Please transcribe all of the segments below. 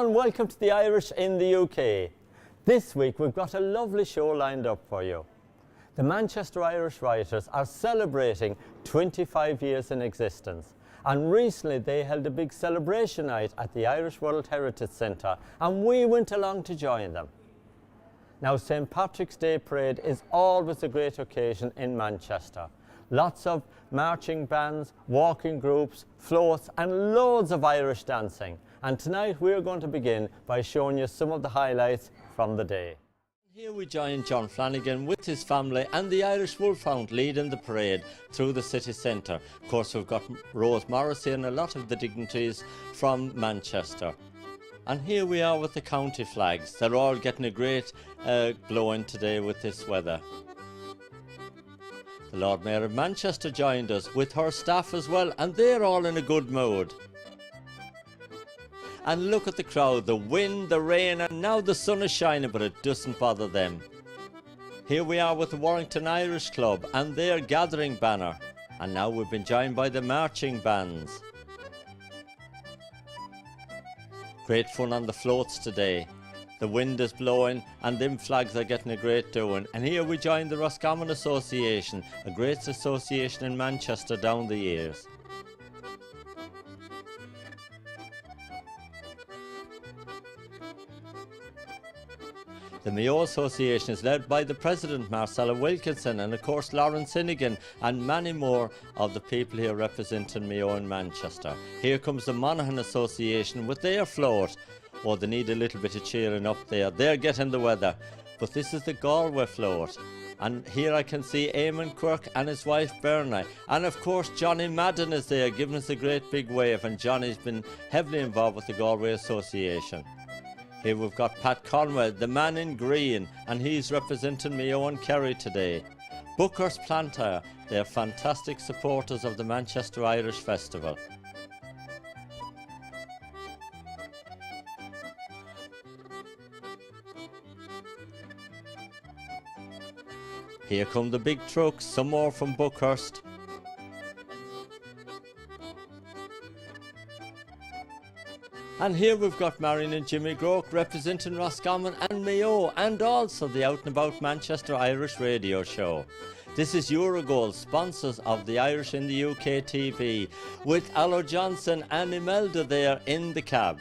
and welcome to the Irish in the UK. This week we've got a lovely show lined up for you. The Manchester Irish Writers are celebrating 25 years in existence, and recently they held a big celebration night at the Irish World Heritage Centre, and we went along to join them. Now, St. Patrick's Day Parade is always a great occasion in Manchester. Lots of marching bands, walking groups, floats and loads of Irish dancing. And tonight we're going to begin by showing you some of the highlights from the day. Here we join John Flanagan with his family and the Irish Wolfhound leading the parade through the city centre. Of course, we've got Rose Morrissey and a lot of the dignitaries from Manchester. And here we are with the county flags. They're all getting a great blowing today with this weather. The Lord Mayor of Manchester joined us with her staff as well, and they're all in a good mood. And look at the crowd, the wind, the rain, and now the sun is shining, but it doesn't bother them. Here we are with the Warrington Irish Club and their gathering banner. And now we've been joined by the marching bands. Great fun on the floats today. The wind is blowing and them flags are getting a great doing. And here we join the Roscommon Association, a great association in Manchester down the years. The Mayo Association is led by the President Marcella Wilkinson and of course Lauren Sinnigan and many more of the people here representing Mayo in Manchester. Here comes the Monaghan Association with their float. Oh, they need a little bit of cheering up there. They're getting the weather. But this is the Galway float. And here I can see Eamon Quirk and his wife Berna. And of course Johnny Madden is there giving us a great big wave, and Johnny's been heavily involved with the Galway Association. Here we've got Pat Conwell, the man in green, and he's representing Mayo and Kerry today. Booker's Planter, they're fantastic supporters of the Manchester Irish Festival. Here come the big trucks, some more from Bookhurst. And here we've got Marion and Jimmy Groke representing Roscommon and Mayo, and also the Out and About Manchester Irish radio show. This is Eurogold, sponsors of the Irish in the UK TV, with Allo Johnson and Imelda there in the cab.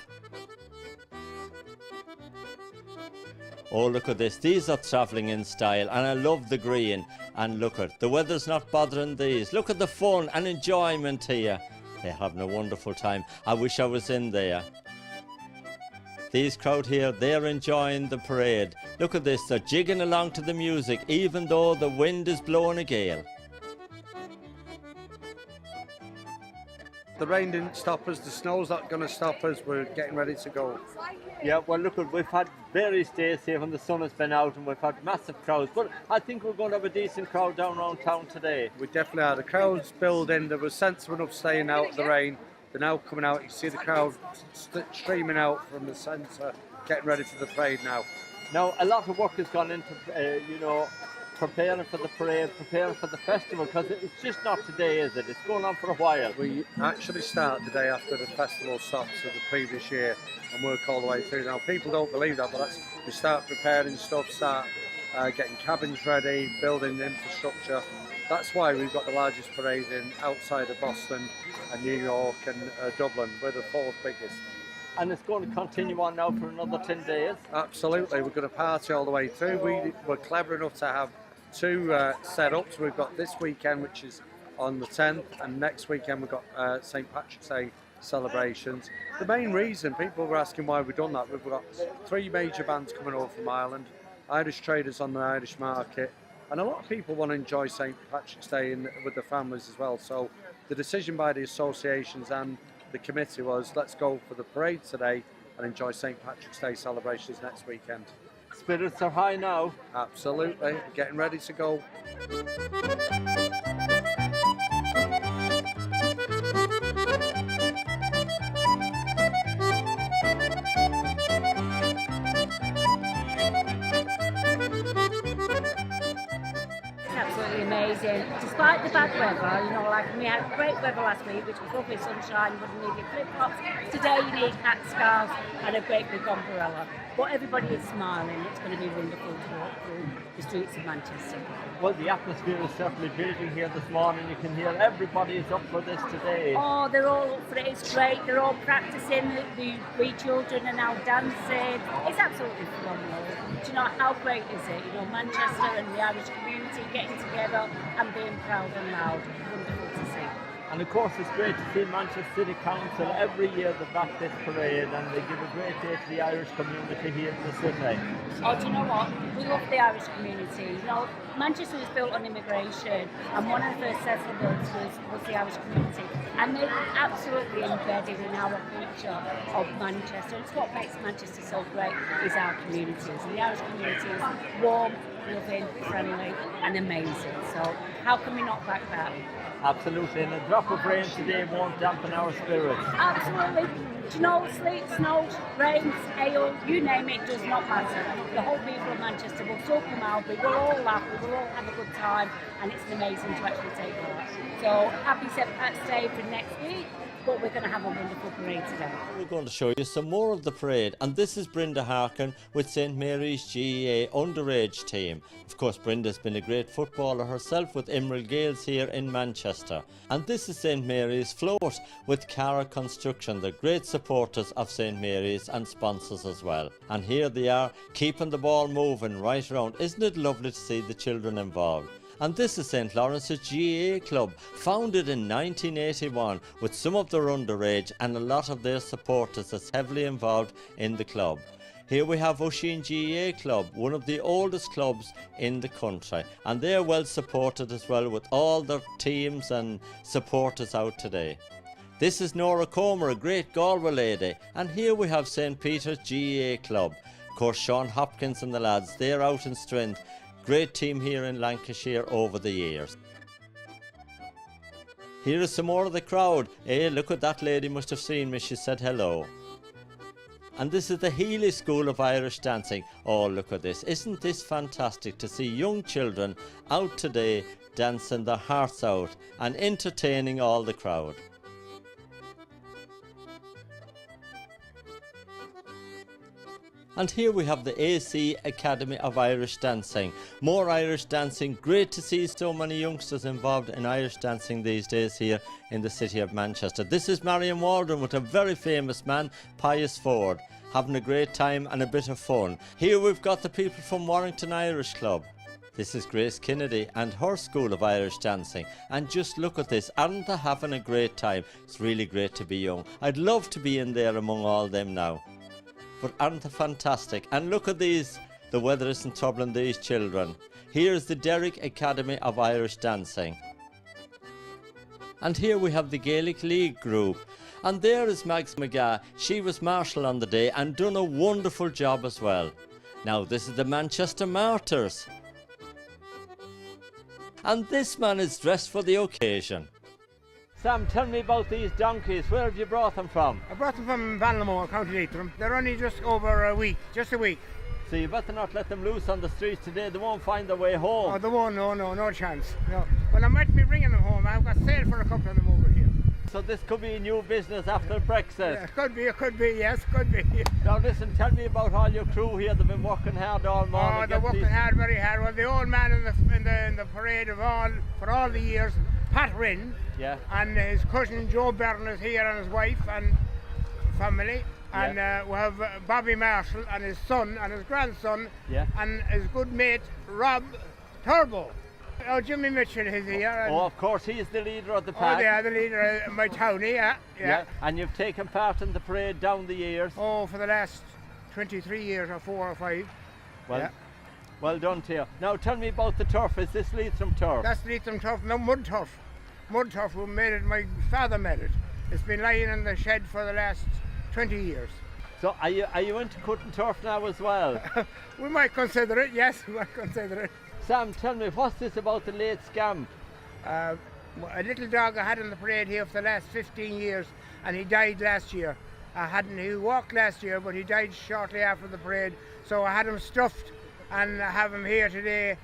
Oh, look at this. These are travelling in style, and I love the green. And look at the weather's not bothering these. Look at the fun and enjoyment here. They're having a wonderful time. I wish I was in there. These crowd here, they're enjoying the parade. Look at this. They're jigging along to the music, even though the wind is blowing a gale. The rain didn't stop us, the snow's not going to stop us, we're getting ready to go. Yeah, well look, we've had various days here when the sun has been out and we've had massive crowds, but I think we're going to have a decent crowd down around town today. We definitely are. The crowd's building, there was sensible enough staying out of the rain. They're now coming out, you see the crowd streaming out from the centre, getting ready for the parade now. Now, a lot of work has gone into, preparing for the parade, preparing for the festival, because it's just not today, is it? It's going on for a while. We actually start the day after the festival stops of the previous year and work all the way through. Now, people don't believe that, but we start preparing stuff, start getting cabins ready, building the infrastructure. That's why we've got the largest parade outside of Boston and New York and Dublin. We're the fourth biggest. And it's going to continue on now for another 10 days? Absolutely, we're going to party all the way through. We're clever enough to have two setups. We've got this weekend, which is on the 10th, and next weekend we've got St. Patrick's Day celebrations. The main reason people were asking why we've done that, we've got three major bands coming over from Ireland, Irish traders on the Irish market, and a lot of people want to enjoy St. Patrick's Day with their families as well. So the decision by the associations and the committee was, let's go for the parade today and enjoy St. Patrick's Day celebrations next weekend. Spirits are high now. Absolutely, getting ready to go. absolutely amazing. Despite the bad weather, you know, like we had great weather last week, which was lovely sunshine, you wouldn't need your flip-flops. Today you need hat, scarves and a great big umbrella. But everybody is smiling. It's going to be wonderful to walk through the streets of Manchester. Well, the atmosphere is certainly building here this morning. You can hear everybody is up for this today. Oh, they're all up for it. It's great. They're all practicing. The wee children are now dancing. It's absolutely phenomenal. Do you know how great is it? You know, Manchester and the Irish community getting together and being proud and loud. Wonderful to see. And of course it's great to see Manchester City Council every year they back this parade and they give a great day to the Irish community here in the city. Oh, do you know what? We love the Irish community. You know, Manchester was built on immigration and one of the first settlements was the Irish community. And they're absolutely embedded in our culture of Manchester. It's what makes Manchester so great is our communities. And the Irish community is warm, loving, friendly and amazing. So how can we not back that? Absolutely, and a drop of rain today won't dampen our spirits. Absolutely. Do you know, sleet, snow, rain, hail, you name it, does not matter. The whole people of Manchester will still come out, we will all laugh, we will all have a good time, and it's amazing to actually take part. So happy St. Pat's Day for next week, but we're going to have a wonderful parade today. We're going to show you some more of the parade, and this is Brenda Harkin with St Mary's GEA underage team. Of course, Brenda's been a great footballer herself with Emerald Gales here in Manchester. And this is St Mary's Float with Cara Construction, the great supporters of St Mary's and sponsors as well. And here they are, keeping the ball moving right around. Isn't it lovely to see the children involved? And this is St Lawrence's GAA club, founded in 1981 with some of their underage and a lot of their supporters that's heavily involved in the club. Here we have Oisin GAA club, one of the oldest clubs in the country, and they're well supported as well with all their teams and supporters out today. This is Nora Comer, a great Galway lady, and here we have St Peter's GAA club. Of course, Sean Hopkins and the lads, they're out in strength. Great team here in Lancashire over the years. Here is some more of the crowd. Hey, look at that lady, must have seen me, she said hello. And this is the Healy School of Irish Dancing. Oh, look at this. Isn't this fantastic to see young children out today dancing their hearts out and entertaining all the crowd. And here we have the AC Academy of Irish Dancing. More Irish dancing. Great to see so many youngsters involved in Irish dancing these days here in the city of Manchester. This is Marion Waldron with a very famous man, Pius Ford, having a great time and a bit of fun. Here we've got the people from Warrington Irish Club. This is Grace Kennedy and her School of Irish Dancing. And just look at this, aren't they having a great time? It's really great to be young. I'd love to be in there among all them now. But aren't they fantastic? And look at these, the weather isn't troubling these children. Here's the Derrick Academy of Irish Dancing. And here we have the Gaelic League group. And there is Mags McGath. She was marshal on the day and done a wonderful job as well. Now this is the Manchester Martyrs. And this man is dressed for the occasion. Sam, tell me about these donkeys. Where have you brought them from? I brought them from Ballinamore, County Leitrim. They're only just over a week, just a week. So you better not let them loose on the streets today. They won't find their way home. Oh, they won't, no chance. No. Well, I might be bringing them home. I've got sale for a couple of them over here. So this could be a new business after Brexit? Yeah, it could be, yes, could be. Now listen, tell me about all your crew here. They've been working hard all morning. Oh, they're working hard, very hard. Well, the old man in the parade for all the years, Pat Rinn, yeah, and his cousin Joe Byrne is here, and his wife and family. And we have Bobby Marshall and his son and his grandson, and his good mate Rob Turbo. Oh, Jimmy Mitchell is here. Oh, of course, he's the leader of the pack. Oh, yeah, the leader of my townie, yeah. And you've taken part in the parade down the years? Oh, for the last 23 years or 4 or 5. Well, well done to you. Now tell me about the turf. Is this Leitrim turf? That's Leitrim turf, no, mud turf. Mud turf, we made it, my father made it. It's been lying in the shed for the last 20 years. So are you into cutting turf now as well? We might consider it, yes, we might consider it. Sam, tell me, what's this about the late scamp? A little dog I had in the parade here for the last 15 years, and he died last year. He walked last year, but he died shortly after the parade, so I had him stuffed and I have him here today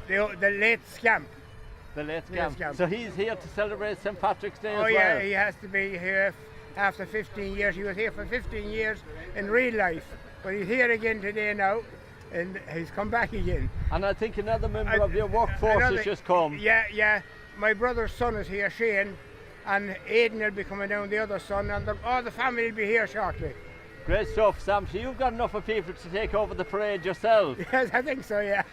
the late Scamp. The late Yes, Scamp. Scamp. So he's here to celebrate St. Patrick's Day Oh as yeah, well. he has to be here after 15 years. He was here for 15 years in real life, but he's here again today now, and he's come back again. And I think another member of your workforce has just come. Yeah. My brother's son is here, Shane, and Aidan will be coming down, the other son, and all the family will be here shortly. Great stuff, Sam. So you've got enough of people to take over the parade yourself. Yes, I think so, yeah.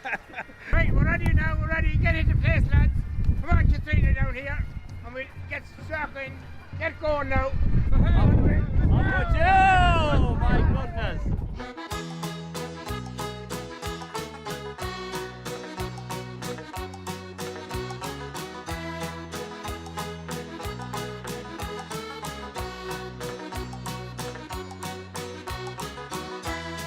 Right, we're ready now, we're ready. Get into place, lads. Come on, Katrina, down here, and we'll get circling. Get going now. Oh, my goodness.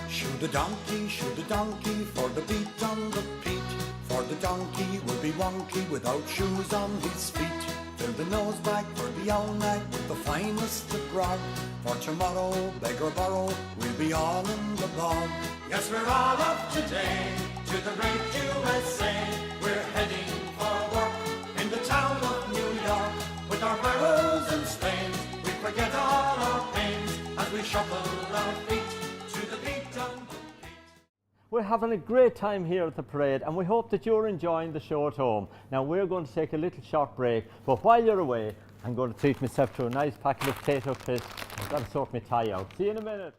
Shoot the donkey for the beat on the peat. For the donkey will be wonky without shoes on his feet. Fill the nose bag for the owl nag with the finest of grog. For tomorrow, beg or borrow, we'll be all in the bog. Yes, we're all up today to the great USA. We're heading for work in the town of New York. With our barrows and spades, we forget all our pains as we shuffle our feet to the beat on the beat. We're having a great time here at the parade, and we hope that you're enjoying the show at home. Now we're going to take a little short break, but while you're away, I'm going to treat myself to a nice packet of potato crisps. I've got to sort my tie out. See you in a minute.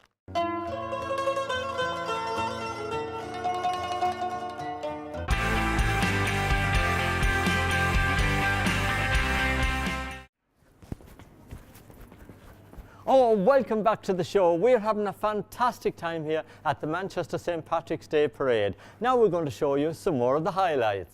Oh, welcome back to the show. We're having a fantastic time here at the Manchester St. Patrick's Day Parade. Now we're going to show you some more of the highlights.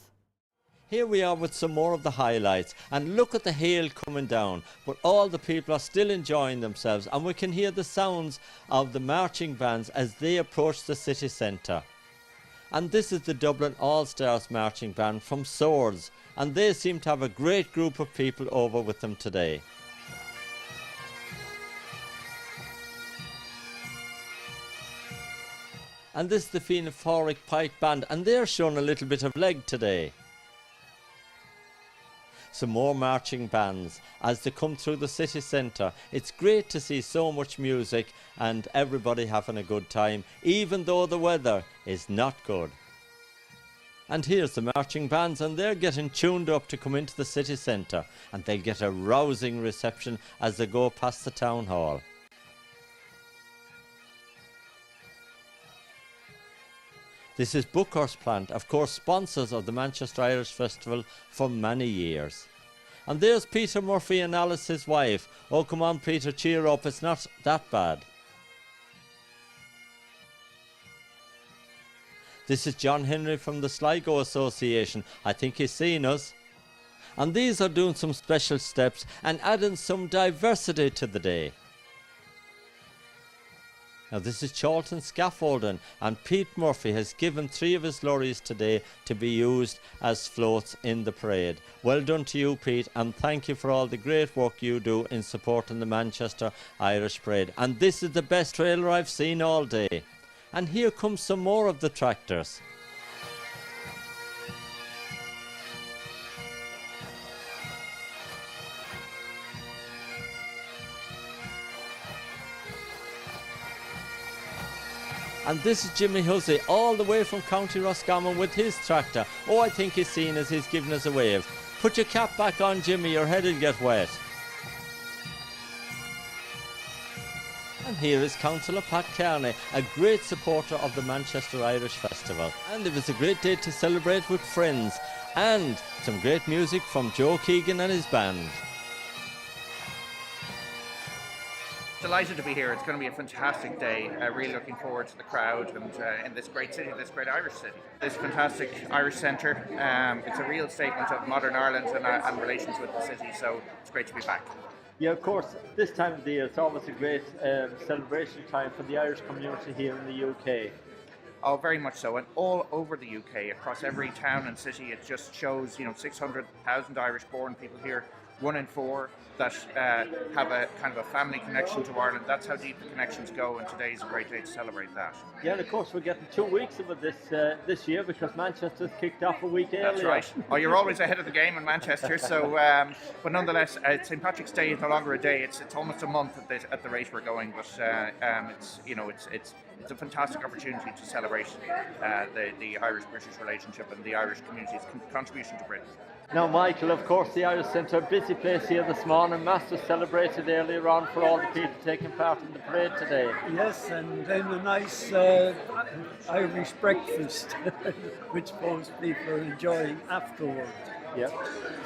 Here we are with some more of the highlights, and look at the hail coming down, but all the people are still enjoying themselves, and we can hear the sounds of the marching bands as they approach the city centre. And this is the Dublin All-Stars Marching Band from Swords, and they seem to have a great group of people over with them today. And this is the Phenophoric Pipe Band, and they're showing a little bit of leg today. Some more marching bands as they come through the city centre. It's great to see so much music and everybody having a good time, even though the weather is not good. And here's the marching bands, and they're getting tuned up to come into the city centre, and they'll get a rousing reception as they go past the town hall. This is Buckhurst Plant, of course sponsors of the Manchester Irish Festival for many years. And there's Peter Murphy and Alice, his wife. Oh, come on, Peter, cheer up, it's not that bad. This is John Henry from the Sligo Association. I think he's seen us. And these are doing some special steps and adding some diversity to the day. Now this is Charlton Scaffolding, and Pete Murphy has given 3 of his lorries today to be used as floats in the parade. Well done to you, Pete, and thank you for all the great work you do in supporting the Manchester Irish Parade. And this is the best trailer I've seen all day. And here comes some more of the tractors. And this is Jimmy Hussey, all the way from County Roscommon with his tractor. Oh, I think he's seen as he's giving us a wave. Put your cap back on, Jimmy, your head will get wet. And here is Councillor Pat Kearney, a great supporter of the Manchester Irish Festival. And it was a great day to celebrate with friends, and some great music from Joe Keegan and his band. Delighted to be here. It's going to be a fantastic day. Really looking forward to the crowd and in this great city, this great Irish city. This fantastic Irish centre. It's a real statement of modern Ireland and relations with the city, so it's great to be back. Yeah, of course, this time of the year it's always a great celebration time for the Irish community here in the UK. Oh, very much so, and all over the UK, across every town and city. It just shows, 600,000 Irish-born people here 1 in 4 that have a kind of a family connection to Ireland. That's how deep the connections go, and today is a great day to celebrate that. Yeah, and of course we're getting 2 weeks of it this year because Manchester's kicked off a week earlier. That's right. Oh, you're always ahead of the game in Manchester. So, but nonetheless, St. Patrick's Day is no longer a day. It's almost a month at the rate we're going. But it's a fantastic opportunity to celebrate the Irish-British relationship and the Irish community's contribution to Britain. Now, Michael, of course, the Irish Centre, busy place here this morning. Mass was celebrated earlier on for all the people taking part in the parade today. Yes, and then a nice Irish breakfast, which most people are enjoying afterwards. Yep.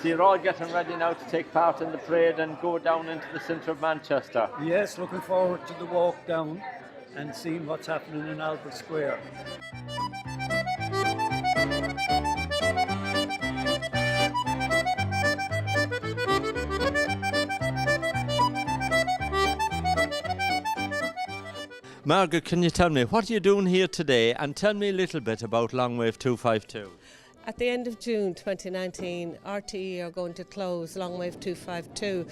So you're all getting ready now to take part in the parade and go down into the centre of Manchester. Yes, looking forward to the walk down and seeing what's happening in Albert Square. Margaret, can you tell me, what are you doing here today, and tell me a little bit about Longwave 252? At the end of June 2019, RTE are going to close Longwave 252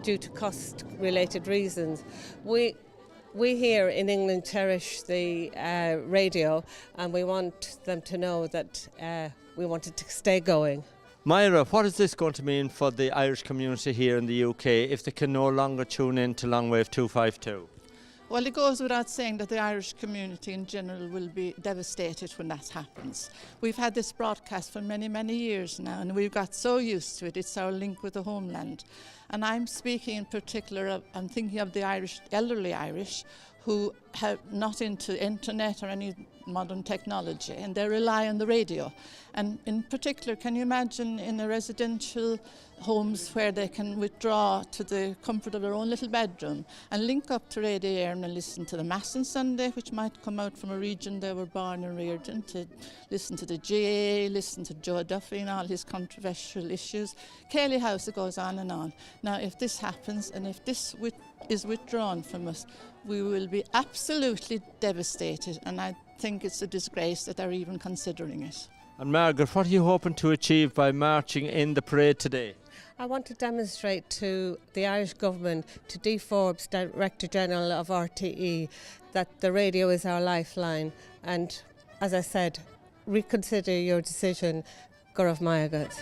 due to cost-related reasons. We here in England cherish the radio, and we want them to know that we want it to stay going. Myra, what is this going to mean for the Irish community here in the UK if they can no longer tune in to Longwave 252? Well, it goes without saying that the Irish community in general will be devastated when that happens. We've had this broadcast for many, many years now, and we've got so used to it. It's our link with the homeland. And I'm speaking in particular, I'm thinking of the Irish, elderly Irish, who have not into internet or any modern technology, and they rely on the radio. And in particular, can you imagine in a residential homes where they can withdraw to the comfort of their own little bedroom and link up to Radio Éireann and listen to the Mass on Sunday, which might come out from a region they were born and reared in, to listen to the GAA, listen to Joe Duffy and all his controversial issues. Cayley House, it goes on and on. Now, if this happens and if this is withdrawn from us, we will be absolutely devastated, and I think it's a disgrace that they're even considering it. And Margaret, what are you hoping to achieve by marching in the parade today? I want to demonstrate to the Irish government, to Dee Forbes, Director General of RTE, that the radio is our lifeline. And as I said, reconsider your decision, Gurav Mayagat.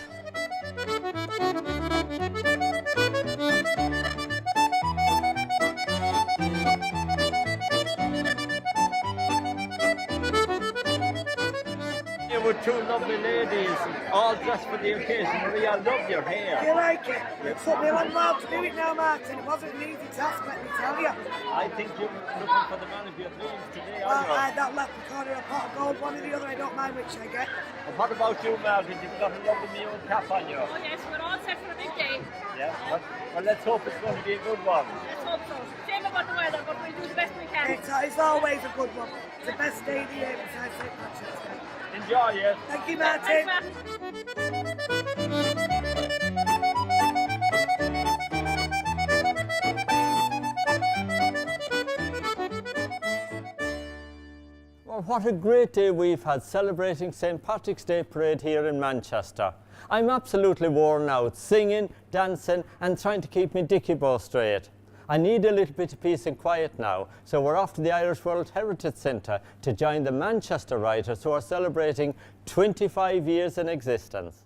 With two lovely ladies, all dressed for the occasion. Maria, I love your hair. Do you like it? It took me a long while to do it now, Martin. It wasn't an easy task, let me tell you. I think you're looking for the man of your dreams today, Well, aren't you? I had that leprechaun or a pot of gold, one or the other. I don't mind which I get. And what about you, Margaret? You've got a lovely mule cap on you. Oh yes, we're all set for a big day. Yeah. Well, let's hope it's going to be a good one. Let's hope so. Shame about the weather, but we'll do the best we can. It's always a good one. It's the best day of the year besides St. Patrick's Day. Enjoy it. Thank you, Martin. Well, what a great day we've had celebrating St. Patrick's Day parade here in Manchester. I'm absolutely worn out, singing, dancing and trying to keep my dicky bow straight. I need a little bit of peace and quiet now, so we're off to the Irish World Heritage Centre to join the Manchester writers who are celebrating 25 years in existence.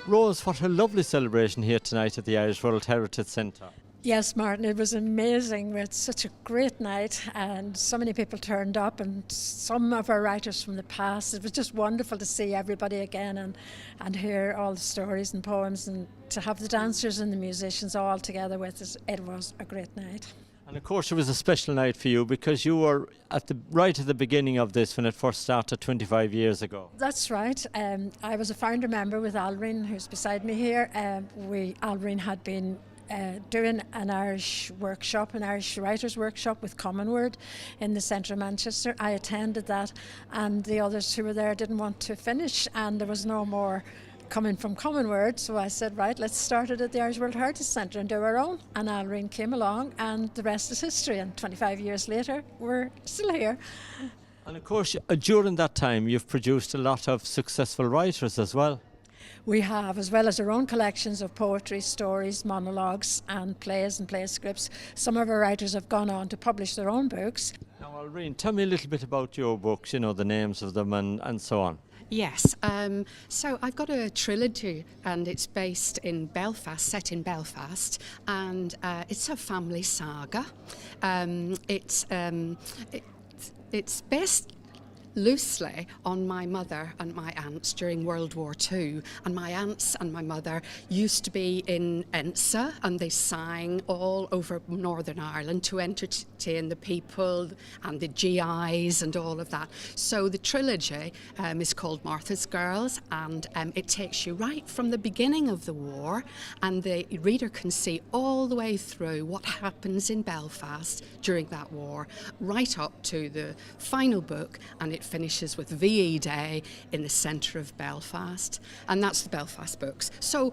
Rose, what a lovely celebration here tonight at the Irish World Heritage Centre. Yes, Martin, it was amazing. We had such a great night and so many people turned up, and some of our writers from the past. It was just wonderful to see everybody again and hear all the stories and poems, and to have the dancers and the musicians all together with us. It was a great night. And of course it was a special night for you because you were right at the beginning of this when it first started 25 years ago. That's right. I was a founder member with Alreen, who's beside me here. Alreen had been doing an Irish workshop, an Irish writers workshop with Common Word in the centre of Manchester. I attended that, and the others who were there didn't want to finish, and there was no more coming from common words, so I said, right, let's start it at the Irish World Heritage Centre and do our own. And Alreen came along, and the rest is history. And 25 years later, we're still here. And of course, during that time, you've produced a lot of successful writers as well. We have, as well as our own collections of poetry, stories, monologues and plays and play scripts. Some of our writers have gone on to publish their own books. Now, Alreen, tell me a little bit about your books, you know, the names of them and so on. Yes, so I've got a trilogy, and it's based in Belfast, set in Belfast, and it's a family saga. It's based loosely on my mother and my aunts during World War II. And my aunts and my mother used to be in Ensa, and they sang all over Northern Ireland to entertain the people and the GIs and all of that. So the trilogy is called Martha's Girls, and it takes you right from the beginning of the war, and the reader can see all the way through what happens in Belfast during that war, right up to the final book, and it finishes with VE Day in the centre of Belfast, and that's the Belfast books. So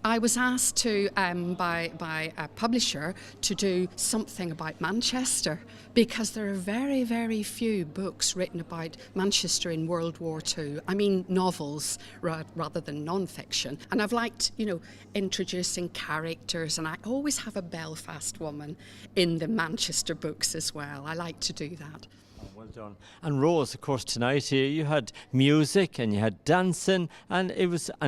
I was asked to by a publisher to do something about Manchester, because there are very, very few books written about Manchester in World War II. I mean novels rather than non-fiction. And I've liked, you know, introducing characters, and I always have a Belfast woman in the Manchester books as well. I like to do that. Well done. And Rose, of course, tonight here you had music and you had dancing and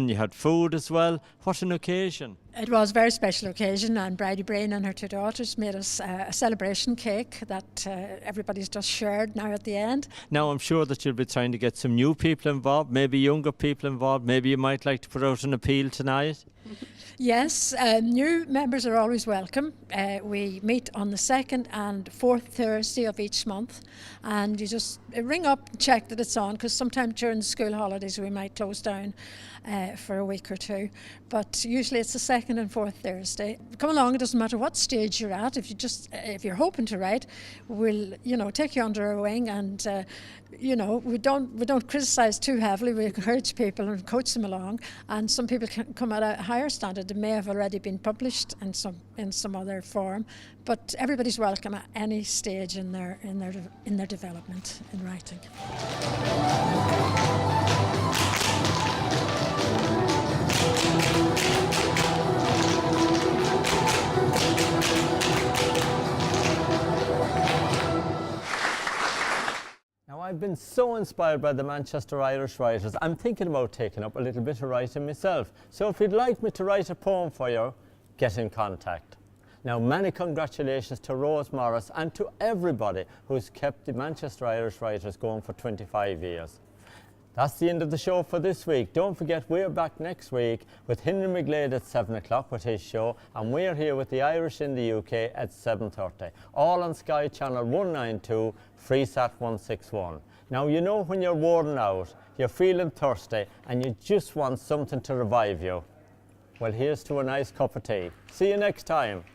you had food as well. What an occasion! It was a very special occasion, and Bridie Brain and her two daughters made us a celebration cake that everybody's just shared now at the end. Now I'm sure that you'll be trying to get some new people involved, maybe younger people involved. Maybe you might like to put out an appeal tonight. Yes, new members are always welcome. We meet on the 2nd and 4th Thursday of each month, and you just ring up and check that it's on, because sometimes during the school holidays we might close down for a week or two, but usually it's the 2nd and 4th Thursday. Come along, it doesn't matter what stage you're at. If you're hoping to write, we'll take you under our wing, and we don't criticise too heavily. We encourage people and coach them along, and some people can come at a higher standard. It may have already been published in some other form, but everybody's welcome at any stage in their development in writing. Now, I've been so inspired by the Manchester Irish writers, I'm thinking about taking up a little bit of writing myself. So if you'd like me to write a poem for you, get in contact. Now, many congratulations to Rose Morris and to everybody who's kept the Manchester Irish writers going for 25 years. That's the end of the show for this week. Don't forget, we're back next week with Henry McGlade at 7 o'clock with his show, and we're here with the Irish in the UK at 7:30, all on Sky Channel 192, Freesat 161. Now, you know when you're worn out, you're feeling thirsty, and you just want something to revive you. Well, here's to a nice cup of tea. See you next time.